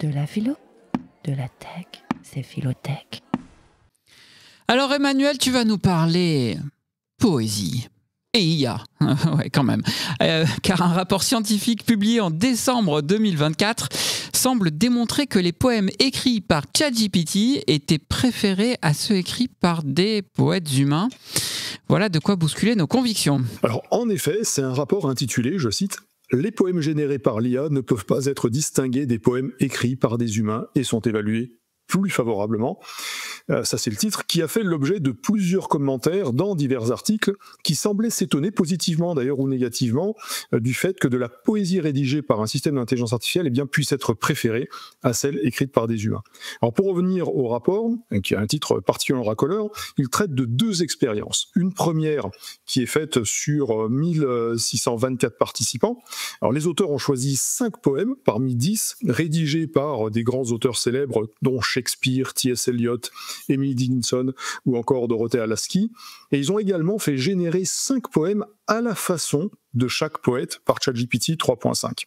De la philo, de la tech, c'est Philotech. Alors Emmanuel, tu vas nous parler poésie. Et IA, ouais, quand même. Car un rapport scientifique publié en décembre 2024 semble démontrer que les poèmes écrits par ChatGPT étaient préférés à ceux écrits par des poètes humains. Voilà de quoi bousculer nos convictions. Alors en effet, c'est un rapport intitulé, je cite, « Les poèmes générés par l'IA ne peuvent pas être distingués des poèmes écrits par des humains et sont évalués plus favorablement ». Ça c'est le titre, qui a fait l'objet de plusieurs commentaires dans divers articles qui semblaient s'étonner positivement d'ailleurs ou négativement du fait que de la poésie rédigée par un système d'intelligence artificielle puisse être préférée à celle écrite par des humains. Alors pour revenir au rapport, qui a un titre particulièrement racoleur, il traite de deux expériences. Une première qui est faite sur 1624 participants. Alors les auteurs ont choisi 5 poèmes parmi 10 rédigés par des grands auteurs célèbres dont Shakespeare, T.S. Eliot, Emily Dickinson ou encore Dorothea Lasky, et ils ont également fait générer 5 poèmes à la façon de chaque poète par ChatGPT 3.5.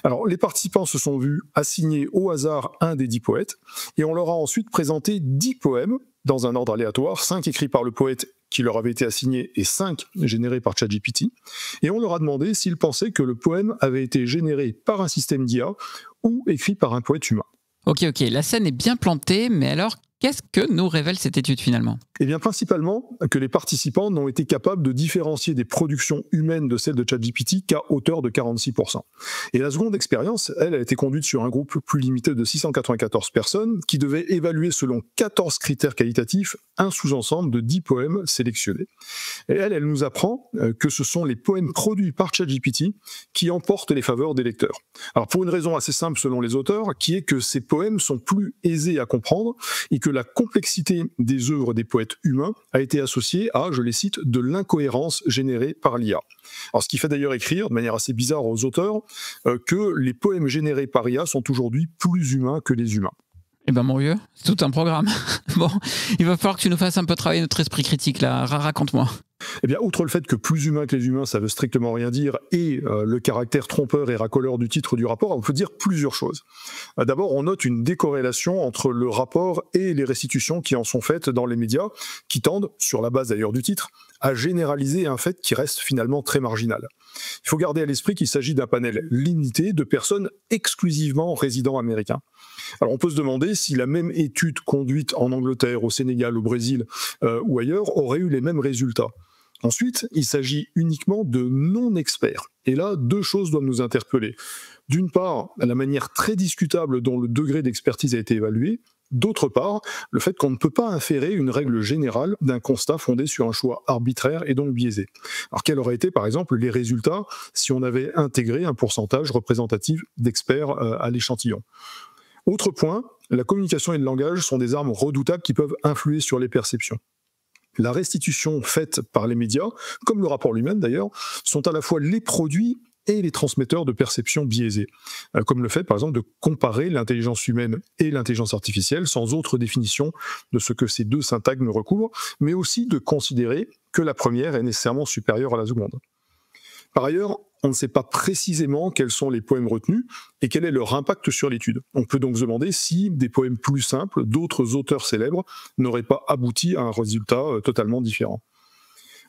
Alors les participants se sont vus assigner au hasard un des 10 poètes, et on leur a ensuite présenté 10 poèmes dans un ordre aléatoire, 5 écrits par le poète qui leur avait été assigné et 5 générés par ChatGPT, et on leur a demandé s'ils pensaient que le poème avait été généré par un système d'IA ou écrit par un poète humain. Ok, la scène est bien plantée, mais alors qu'est-ce que nous révèle cette étude finalement ? Eh bien principalement que les participants n'ont été capables de différencier des productions humaines de celles de ChatGPT qu'à hauteur de 46%. Et la seconde expérience, elle a été conduite sur un groupe plus limité de 694 personnes qui devaient évaluer selon 14 critères qualitatifs un sous-ensemble de 10 poèmes sélectionnés. Et elle nous apprend que ce sont les poèmes produits par ChatGPT qui emportent les faveurs des lecteurs. Alors pour une raison assez simple selon les auteurs, qui est que ces poèmes sont plus aisés à comprendre et que la complexité des œuvres des poètes humains a été associée à, je les cite, de l'incohérence générée par l'IA. Alors ce qui fait d'ailleurs écrire, de manière assez bizarre aux auteurs, que les poèmes générés par IA sont aujourd'hui plus humains que les humains. Eh ben mon vieux, c'est tout un programme. Bon, il va falloir que tu nous fasses un peu travailler notre esprit critique là, raconte-moi. Eh bien, outre le fait que plus humain que les humains, ça veut strictement rien dire, et le caractère trompeur et racoleur du titre du rapport, on peut dire plusieurs choses. D'abord, on note une décorrélation entre le rapport et les restitutions qui en sont faites dans les médias, qui tendent, sur la base d'ailleurs du titre, à généraliser un fait qui reste finalement très marginal. Il faut garder à l'esprit qu'il s'agit d'un panel limité de personnes exclusivement résidents américains. Alors on peut se demander si la même étude conduite en Angleterre, au Sénégal, au Brésil ou ailleurs aurait eu les mêmes résultats. Ensuite, il s'agit uniquement de non-experts. Et là, deux choses doivent nous interpeller. D'une part, la manière très discutable dont le degré d'expertise a été évalué. D'autre part, le fait qu'on ne peut pas inférer une règle générale d'un constat fondé sur un choix arbitraire et donc biaisé. Alors quels auraient été, par exemple, les résultats si on avait intégré un pourcentage représentatif d'experts à l'échantillon ? Autre point, la communication et le langage sont des armes redoutables qui peuvent influer sur les perceptions. La restitution faite par les médias, comme le rapport lui-même d'ailleurs, sont à la fois les produits et les transmetteurs de perceptions biaisées, comme le fait par exemple de comparer l'intelligence humaine et l'intelligence artificielle sans autre définition de ce que ces deux syntagmes recouvrent, mais aussi de considérer que la première est nécessairement supérieure à la seconde. Par ailleurs, on ne sait pas précisément quels sont les poèmes retenus et quel est leur impact sur l'étude. On peut donc se demander si des poèmes plus simples d'autres auteurs célèbres n'auraient pas abouti à un résultat totalement différent.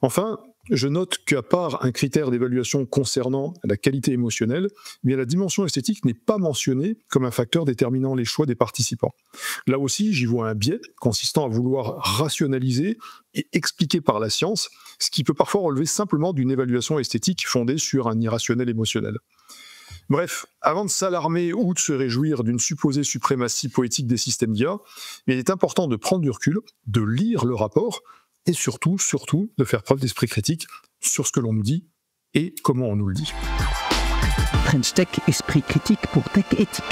Enfin, je note qu'à part un critère d'évaluation concernant la qualité émotionnelle, la dimension esthétique n'est pas mentionnée comme un facteur déterminant les choix des participants. Là aussi, j'y vois un biais consistant à vouloir rationaliser et expliquer par la science, ce qui peut parfois relever simplement d'une évaluation esthétique fondée sur un irrationnel émotionnel. Bref, avant de s'alarmer ou de se réjouir d'une supposée suprématie poétique des systèmes d'IA, il est important de prendre du recul, de lire le rapport, et surtout, de faire preuve d'esprit critique sur ce que l'on nous dit et comment on nous le dit. French Tech, esprit critique pour Tech éthique.